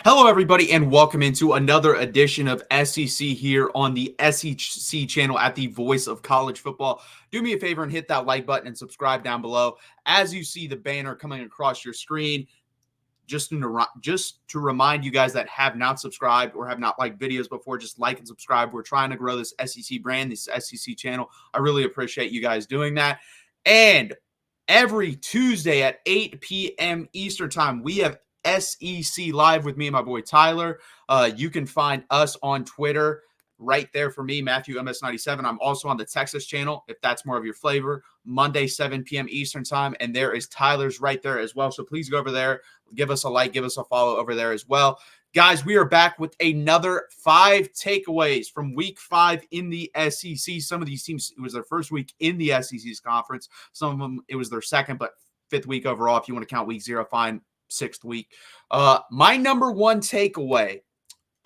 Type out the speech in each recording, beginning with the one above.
Hello, everybody, and welcome into another edition of SEC here on the SEC channel at the Voice of College Football. Do me a favor and hit that like button and subscribe down below. As you see the banner coming across your screen, just to remind you guys that have not subscribed or have not liked videos before, just like and subscribe. We're trying to grow this SEC brand, this SEC channel. I really appreciate you guys doing that. And every Tuesday at 8 p.m. Eastern Time, we have SEC Live with me and my boy Tyler. You can find us on Twitter right there for me, Matthew MS97. I'm also on the Texas channel, if that's more of your flavor, Monday, 7 p.m. Eastern Time. And there is Tyler's right there as well. So please go over there, give us a like, give us a follow over there as well. Guys, we are back with another 5 takeaways from week 5 in the SEC. Some of these teams, it was their first week in the SEC's conference. Some of them, it was their second, but 5th week overall. If you want to count week 0, fine, 6th week. My number one takeaway,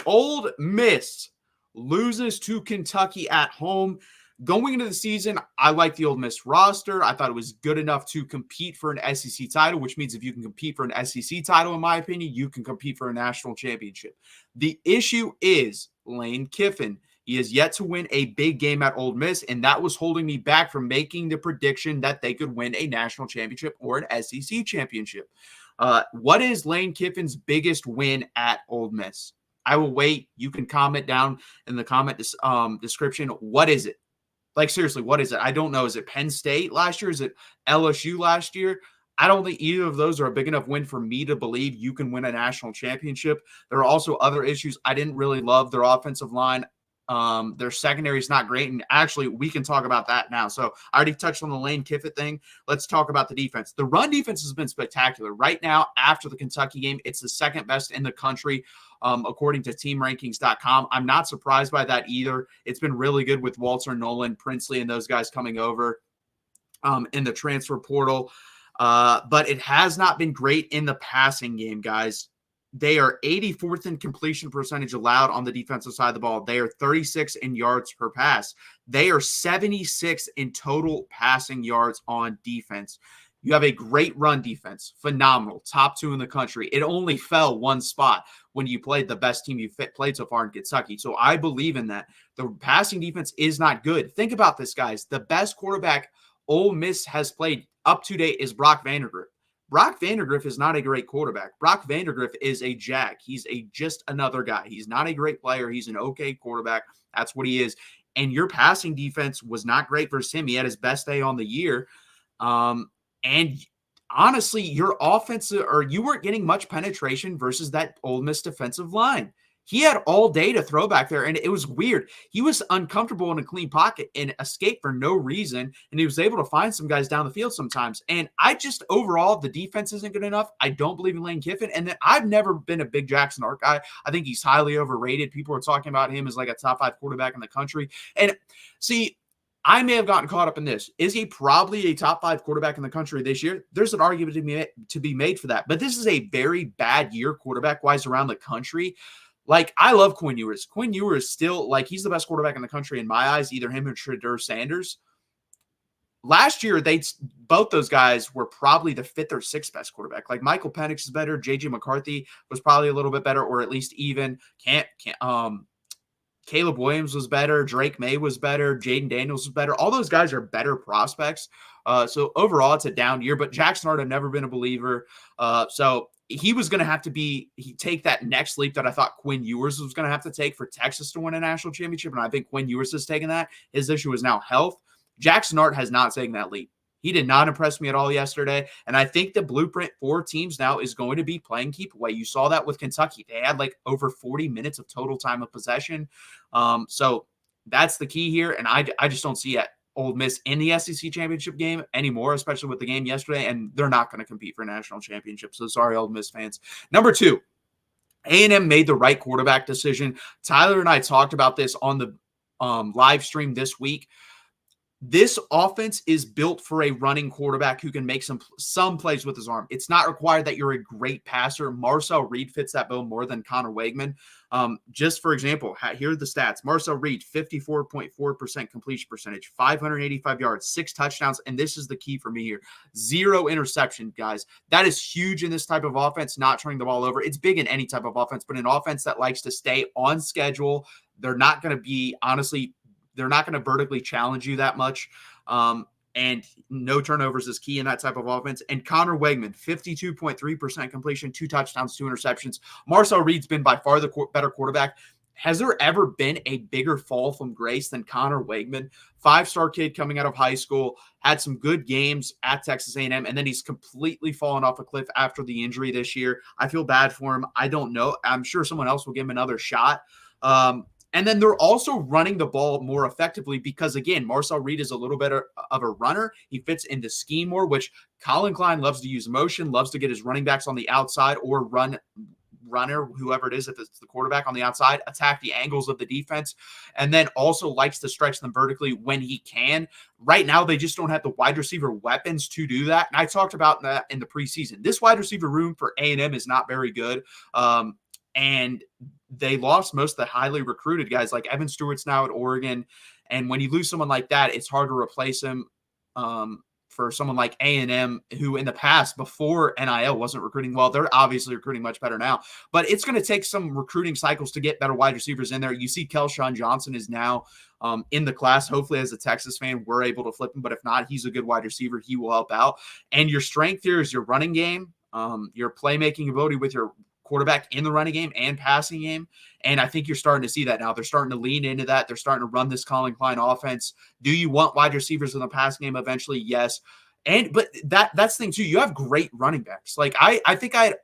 Ole Miss loses to Kentucky at home. Going into the season, I like the Ole Miss roster. I thought it was good enough to compete for an SEC title, which means if you can compete for an SEC title, in my opinion, you can compete for a national championship. The issue is Lane Kiffin. He has yet to win a big game at Ole Miss, and that was holding me back from making the prediction that they could win a national championship or an SEC championship. What is Lane Kiffin's biggest win at Ole Miss? I will wait. You can comment down in the comment description. What is it? Like, seriously, what is it? I don't know. Is it Penn State last year? Is it LSU last year? I don't think either of those are a big enough win for me to believe you can win a national championship. There are also other issues. I didn't really love their offensive line. Their secondary is not great. And actually, we can talk about that now. So I already touched on the Lane Kiffin thing. Let's talk about the defense. The run defense has been spectacular. Right now, after the Kentucky game, it's the second best in the country. According to teamrankings.com. I'm not surprised by that either. It's been really good with Walter, Nolan, Princely, and those guys coming over in the transfer portal. But it has not been great in the passing game, guys. They are 84th in completion percentage allowed on the defensive side of the ball. They are 36 in yards per pass. They are 76 in total passing yards on defense. You have a great run defense, phenomenal, top 2 in the country. It only fell one spot when you played the best team you've played so far in Kentucky. So I believe in that. The passing defense is not good. Think about this, guys. The best quarterback Ole Miss has played up to date is Brock Vandagriff. Brock Vandagriff is not a great quarterback. Brock Vandagriff is a jack. He's just another guy. He's not a great player. He's an okay quarterback. That's what he is. And your passing defense was not great versus him. He had his best day on the year. And honestly, your offense, or you weren't getting much penetration versus that Ole Miss defensive line. He had all day to throw back there, and it was weird. He was uncomfortable in a clean pocket and escaped for no reason, and he was able to find some guys down the field sometimes. And overall, the defense isn't good enough. I don't believe in Lane Kiffin, and then I've never been a big Jackson Ark guy. I think he's highly overrated. People are talking about him as like a top 5 quarterback in the country. And see, I may have gotten caught up in this. Is he probably a top 5 quarterback in the country this year? There's an argument to be made for that. But this is a very bad year quarterback-wise around the country. Like, I love Quinn Ewers. Quinn Ewers still, like, he's the best quarterback in the country in my eyes, either him or Shedeur Sanders. Last year, both those guys were probably the 5th or 6th best quarterback. Like, Michael Penix is better. J.J. McCarthy was probably a little bit better, or at least even. Caleb Williams was better. Drake May was better. Jaden Daniels was better. All those guys are better prospects. So overall, it's a down year. But Jackson Hart, I've never been a believer. So he was going to have to take that next leap that I thought Quinn Ewers was going to have to take for Texas to win a national championship. And I think Quinn Ewers has taken that. His issue is now health. Jackson Hart has not taken that leap. He did not impress me at all yesterday. And I think the blueprint for teams now is going to be playing keep away. You saw that with Kentucky. They had like over 40 minutes of total time of possession. So that's the key here. And I just don't see Ole Miss in the SEC championship game anymore, especially with the game yesterday. And they're not going to compete for a national championship. So sorry, Ole Miss fans. Number 2, A&M made the right quarterback decision. Tyler and I talked about this on the live stream this week. This offense is built for a running quarterback who can make some plays with his arm. It's not required that you're a great passer. Marcel Reed fits that bill more than Connor Wegman. Just for example, here are the stats. Marcel Reed, 54.4% completion percentage, 585 yards, 6 touchdowns, and this is the key for me here. 0 interception, guys. That is huge in this type of offense, not turning the ball over. It's big in any type of offense, but an offense that likes to stay on schedule, they're not going to be, honestly, they're not going to vertically challenge you that much. And no turnovers is key in that type of offense. And Connor Wegman, 52.3% completion, 2 touchdowns, 2 interceptions. Marcel Reed's been by far the better quarterback. Has there ever been a bigger fall from grace than Connor Wegman? 5-star kid coming out of high school, had some good games at Texas A&M, and then he's completely fallen off a cliff after the injury this year. I feel bad for him. I don't know. I'm sure someone else will give him another shot. And then they're also running the ball more effectively because, again, Marcel Reed is a little bit of a runner. He fits in the scheme more, which Colin Klein loves to use motion, loves to get his running backs on the outside or runner, whoever it is, if it's the quarterback on the outside, attack the angles of the defense, and then also likes to stretch them vertically when he can. Right now, they just don't have the wide receiver weapons to do that. And I talked about that in the preseason. This wide receiver room for A&M is not very good. And they lost most of the highly recruited guys, like Evan Stewart's now at Oregon. And when you lose someone like that, it's hard to replace him for someone like A&M, who in the past, before NIL, wasn't recruiting well. They're obviously recruiting much better now. But it's going to take some recruiting cycles to get better wide receivers in there. You see Kelshawn Johnson is now in the class. Hopefully, as a Texas fan, we're able to flip him. But if not, he's a good wide receiver. He will help out. And your strength here is your running game, your playmaking ability with your quarterback in the running game and passing game. And I think you're starting to see that now. They're starting to lean into that. They're starting to run this Colin Klein offense. Do you want wide receivers in the passing game eventually? Yes. But that's the thing too. You have great running backs. Like I think I had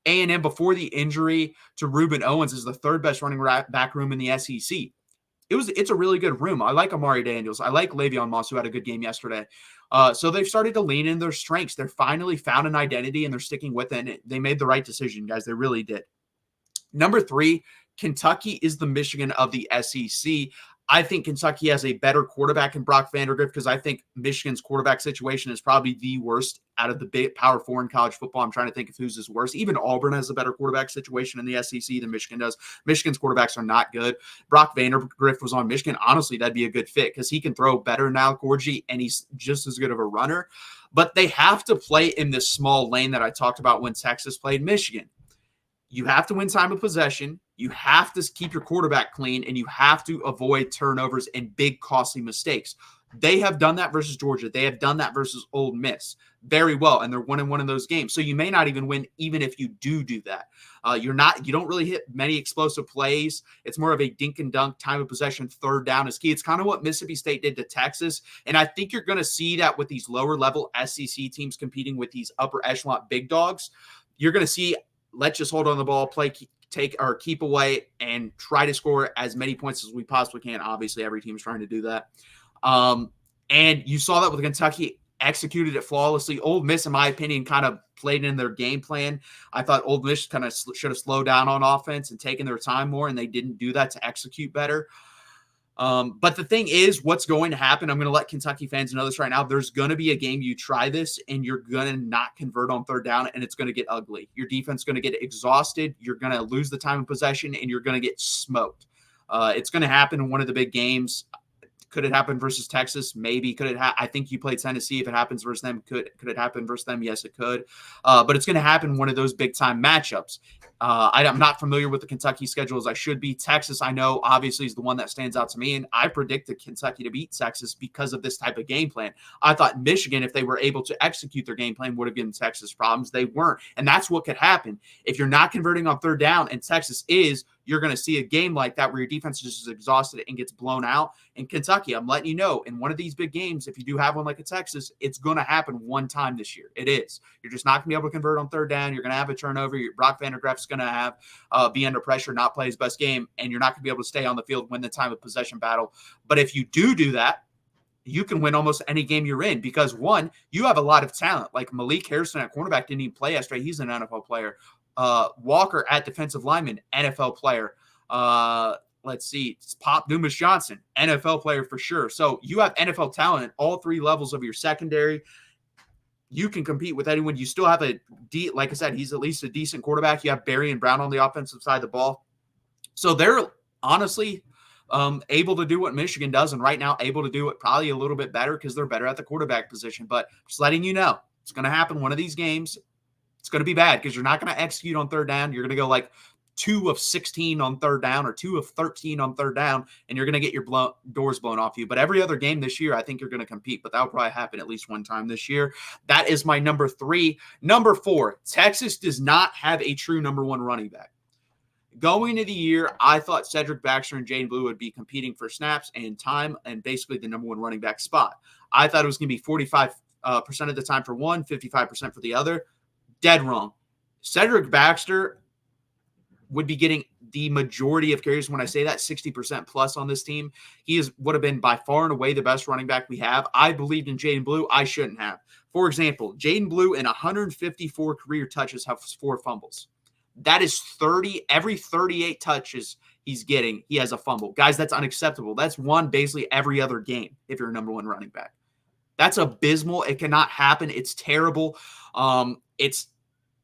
A&M before the injury to Reuben Owens as the 3rd best running back room in the SEC. It's a really good room. I like Amari Daniels. I like Le'Veon Moss, who had a good game yesterday. So they've started to lean in their strengths. They're finally found an identity, and they're sticking with it. And they made the right decision, guys. They really did. Number 3, Kentucky is the Michigan of the SEC. I think Kentucky has a better quarterback in Brock Vandagriff because I think Michigan's quarterback situation is probably the worst out of the big Power 4 in college football. I'm trying to think of whose is worse. Even Auburn has a better quarterback situation in the SEC than Michigan does. Michigan's quarterbacks are not good. Brock Vandagriff was on Michigan. Honestly, that'd be a good fit because he can throw better than Al Gorgie, and he's just as good of a runner. But they have to play in this small lane that I talked about when Texas played Michigan. You have to win time of possession. You have to keep your quarterback clean, and you have to avoid turnovers and big costly mistakes. They have done that versus Georgia. They have done that versus Ole Miss very well, and they're 1-1 in those games. So you may not even win, even if you do that. You don't really hit many explosive plays. It's more of a dink and dunk, time of possession, 3rd down is key. It's kind of what Mississippi State did to Texas, and I think you're going to see that with these lower level SEC teams competing with these upper echelon big dogs. You're going to see, let's just hold on the ball, play, take or keep away, and try to score as many points as we possibly can. Obviously, every team is trying to do that. And you saw that with Kentucky, executed it flawlessly. Ole Miss, in my opinion, kind of played in their game plan. I thought Ole Miss kind of should have slowed down on offense and taken their time more, and they didn't do that to execute better. But the thing is, what's going to happen, I'm going to let Kentucky fans know this right now. There's going to be a game you try this and you're going to not convert on 3rd down, and it's going to get ugly. Your defense is going to get exhausted. You're going to lose the time of possession, and you're going to get smoked. It's going to happen in one of the big games. Could it happen versus Texas? Maybe. Could it? I think you played Tennessee. If it happens versus them, could it happen versus them? Yes, it could. But it's going to happen in one of those big time matchups. I'm not familiar with the Kentucky schedule as I should be. Texas, I know, obviously is the one that stands out to me, and I predicted Kentucky to beat Texas because of this type of game plan. I thought Michigan, if they were able to execute their game plan, would have given Texas problems. They weren't, and that's what could happen if you're not converting on 3rd down, and Texas is. You're going to see a game like that where your defense is just exhausted and gets blown out. In Kentucky, I'm letting you know, in one of these big games, if you do have one like a Texas, it's going to happen one time this year. It is. You're just not going to be able to convert on 3rd down. You're going to have a turnover. Brock Vandagriff's going to be under pressure, not play his best game, and you're not going to be able to stay on the field, win the time of possession battle. But if you do that, you can win almost any game you're in because, one, you have a lot of talent. Like Malik Harrison at cornerback didn't even play yesterday. He's an NFL player. Walker at defensive lineman, NFL player. Let's see. It's Pop Dumas Johnson, NFL player for sure. So you have NFL talent at all three levels of your secondary. You can compete with anyone. You still have like I said, he's at least a decent quarterback. You have Barry and Brown on the offensive side of the ball. So they're honestly able to do what Michigan does, and right now able to do it probably a little bit better because they're better at the quarterback position. But just letting you know, it's going to happen one of these games. It's going to be bad because you're not going to execute on third down. You're going to go like 2 of 16 on third down or 2 of 13 on third down, and you're going to get your doors blown off you. But every other game this year, I think you're going to compete, but that'll probably happen at least one time this year. That is my number 3. Number 4, Texas does not have a true number 1 running back. Going into the year, I thought Cedric Baxter and Jaden Blue would be competing for snaps and time and basically the number 1 running back spot. I thought it was going to be 45% of the time for one, 55% for the other. Dead wrong. Cedric Baxter would be getting the majority of carries. When I say that, 60% plus on this team. He would have been by far and away the best running back we have. I believed in Jaden Blue. I shouldn't have. For example, Jaden Blue in 154 career touches has 4 fumbles. That is 30. Every 38 touches he's getting, he has a fumble. Guys, that's unacceptable. That's one basically every other game if you're a number 1 running back. That's abysmal. It cannot happen. It's terrible. It's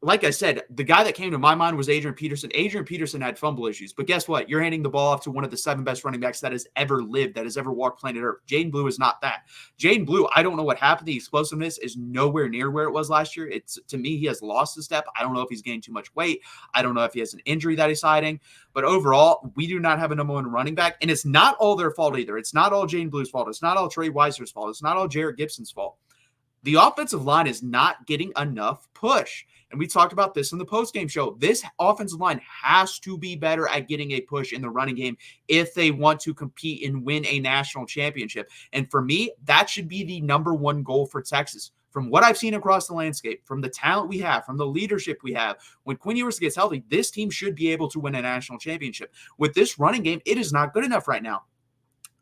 like I said, the guy that came to my mind was Adrian Peterson. Adrian Peterson had fumble issues, but guess what? You're handing the ball off to one of the 7 best running backs that has ever lived, that has ever walked planet Earth. Jaden Blue is not that. Jaden Blue, I don't know what happened. The explosiveness is nowhere near where it was last year. To me, he has lost a step. I don't know if he's gained too much weight. I don't know if he has an injury that he's hiding. But overall, we do not have a number 1 running back, and it's not all their fault either. It's not all Jaden Blue's fault. It's not all Trey Weiser's fault. It's not all Jarrett Gibson's fault. The offensive line is not getting enough push. And we talked about this in the postgame show. This offensive line has to be better at getting a push in the running game if they want to compete and win a national championship. And for me, that should be the number 1 goal for Texas. From what I've seen across the landscape, from the talent we have, from the leadership we have, when Quinn Ewers gets healthy, this team should be able to win a national championship. With this running game, it is not good enough right now.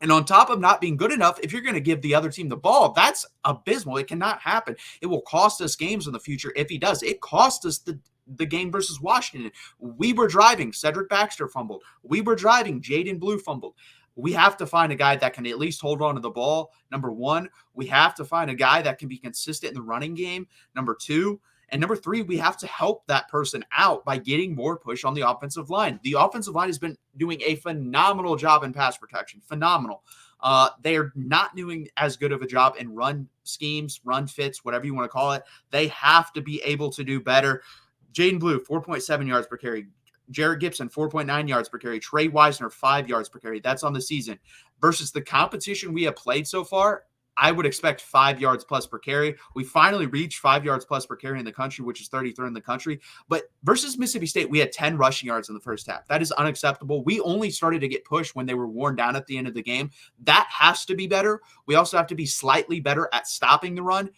And on top of not being good enough, if you're going to give the other team the ball, that's abysmal. It cannot happen. It will cost us games in the future if he does. It cost us the game versus Washington. We were driving. Cedric Baxter fumbled. We were driving. Jaden Blue fumbled. We have to find a guy that can at least hold on to the ball. Number 1, we have to find a guy that can be consistent in the running game. Number 2, and number 3, we have to help that person out by getting more push on the offensive line. The offensive line has been doing a phenomenal job in pass protection. Phenomenal. They are not doing as good of a job in run schemes, run fits, whatever you want to call it. They have to be able to do better. Jaden Blue, 4.7 yards per carry. Jarrett Gibson, 4.9 yards per carry. Trey Wisner, 5 yards per carry. That's on the season. Versus the competition we have played so far, I would expect 5 yards plus per carry. We finally reached 5 yards plus per carry in the country, which is 33rd in the country. But versus Mississippi State, we had 10 rushing yards in the first half. That is unacceptable. We only started to get pushed when they were worn down at the end of the game. That has to be better. We also have to be slightly better at stopping the run.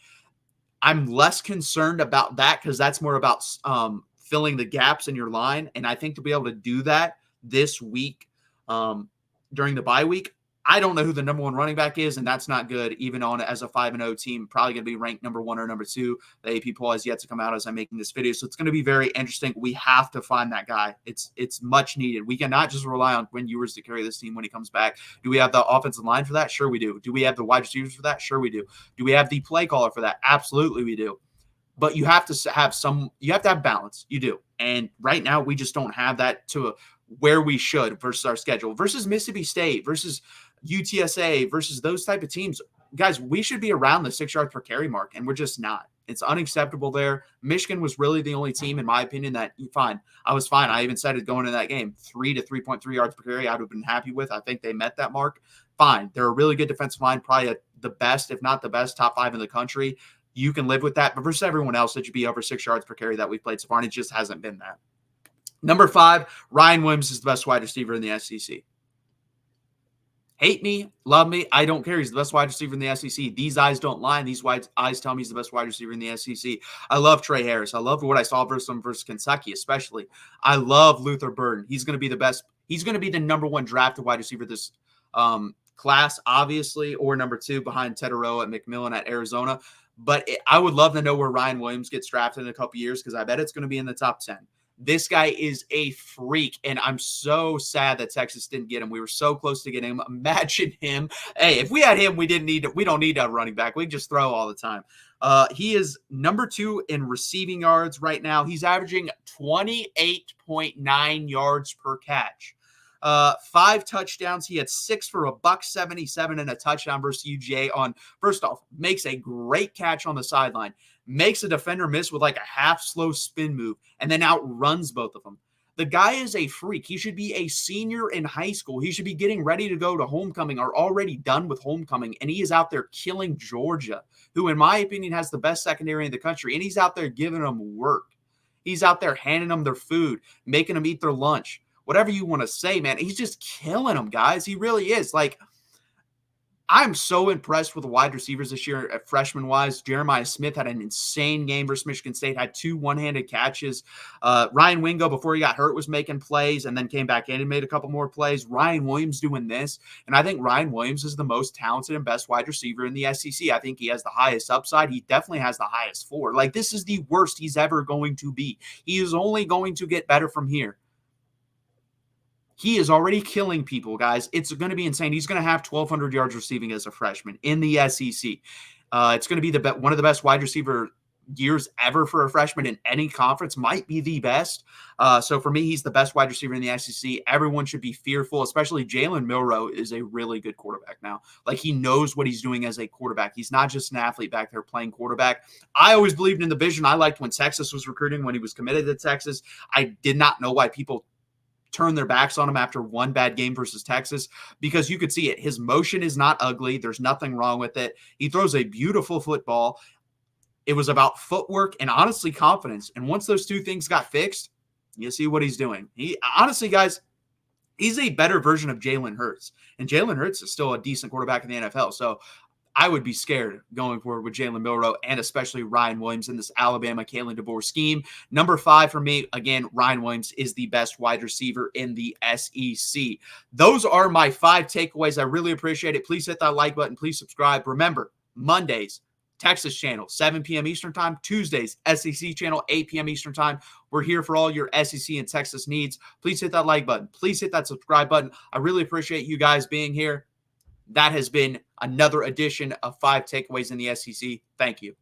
I'm less concerned about that because that's more about filling the gaps in your line. And I think to be able to do that this week during the bye week, I don't know who the number 1 running back is, and that's not good, even on as a 5-0 team. Probably going to be ranked number 1 or number 2. The AP poll has yet to come out as I'm making this video, so it's going to be very interesting. We have to find that guy. It's much needed. We cannot just rely on Quinn Ewers to carry this team when he comes back. Do we have the offensive line for that? Sure we do. Do we have the wide receivers for that? Sure we do. Do we have the play caller for that? Absolutely we do. But you have to have balance. You do. And right now we just don't have that to where we should versus our schedule. Versus Mississippi State, versus UTSA, versus those type of teams. Guys, we should be around the 6 yards per carry mark, and we're just not. It's unacceptable there. Michigan was really the only team, in my opinion, that fine. I was fine. I even said it going into that game, 3 to 3.3 yards per carry, I would have been happy with. I think they met that mark. Fine. They're a really good defensive line, probably the best, if not the best, top 5 in the country. You can live with that. But versus everyone else, it should be over 6 yards per carry that we've played so far, and it just hasn't been that. Number 5, Ryan Williams is the best wide receiver in the SEC. Hate me, love me, I don't care. He's the best wide receiver in the SEC. These eyes don't lie. And these eyes tell me he's the best wide receiver in the SEC. I love Trey Harris. I love what I saw versus Kentucky, especially. I love Luther Burden. He's going to be the best. He's going to be the number 1 drafted wide receiver this class, obviously, or number 2 behind Tedero at McMillan at Arizona. But I would love to know where Ryan Williams gets drafted in a couple years because I bet it's going to be in the top 10. This guy is a freak, and I'm so sad that Texas didn't get him. We were so close to getting him. Imagine him. Hey, if we had him, we don't need a running back. We can just throw all the time. He is number 2 in receiving yards right now. He's averaging 28.9 yards per catch. 5 touchdowns. He had 6 for $177 and a touchdown versus UGA on, first off, makes a great catch on the sideline, makes a defender miss with like a half slow spin move, and then outruns both of them. The guy is a freak. He should be a senior in high school. He should be getting ready to go to homecoming or already done with homecoming. And he is out there killing Georgia, who, in my opinion, has the best secondary in the country. And he's out there giving them work. He's out there handing them their food, making them eat their lunch. Whatever you want to say, man, he's just killing them, guys. He really is. Like, I'm so impressed with the wide receivers this year at freshman-wise. Jeremiah Smith had an insane game versus Michigan State, had 2 one-handed catches. Ryan Wingo, before he got hurt, was making plays and then came back in and made a couple more plays. Ryan Williams doing this. And I think Ryan Williams is the most talented and best wide receiver in the SEC. I think he has the highest upside. He definitely has the highest floor. Like, this is the worst he's ever going to be. He is only going to get better from here. He is already killing people, guys. It's going to be insane. He's going to have 1,200 yards receiving as a freshman in the SEC. It's going to be one of the best wide receiver years ever for a freshman in any conference, might be the best. So for me, he's the best wide receiver in the SEC. Everyone should be fearful, especially Jalen Milroe is a really good quarterback now. Like, he knows what he's doing as a quarterback. He's not just an athlete back there playing quarterback. I always believed in the vision. I liked when Texas was recruiting, when he was committed to Texas. I did not know why people turn their backs on him after one bad game versus Texas, because you could see it. His motion is not ugly. There's nothing wrong with it. He throws a beautiful football. It was about footwork and honestly confidence. And once those two things got fixed, you see what he's doing. He honestly, guys, he's a better version of Jalen Hurts. And Jalen Hurts is still a decent quarterback in the NFL. So I would be scared going forward with Jalen Milroe and especially Ryan Williams in this Alabama Kalen DeBoer scheme. Number 5 for me, again, Ryan Williams is the best wide receiver in the SEC. Those are my 5 takeaways. I really appreciate it. Please hit that like button. Please subscribe. Remember, Mondays, Texas channel, 7 p.m. Eastern time. Tuesdays, SEC channel, 8 p.m. Eastern time. We're here for all your SEC and Texas needs. Please hit that like button. Please hit that subscribe button. I really appreciate you guys being here. That has been another edition of 5 Takeaways in the SEC. Thank you.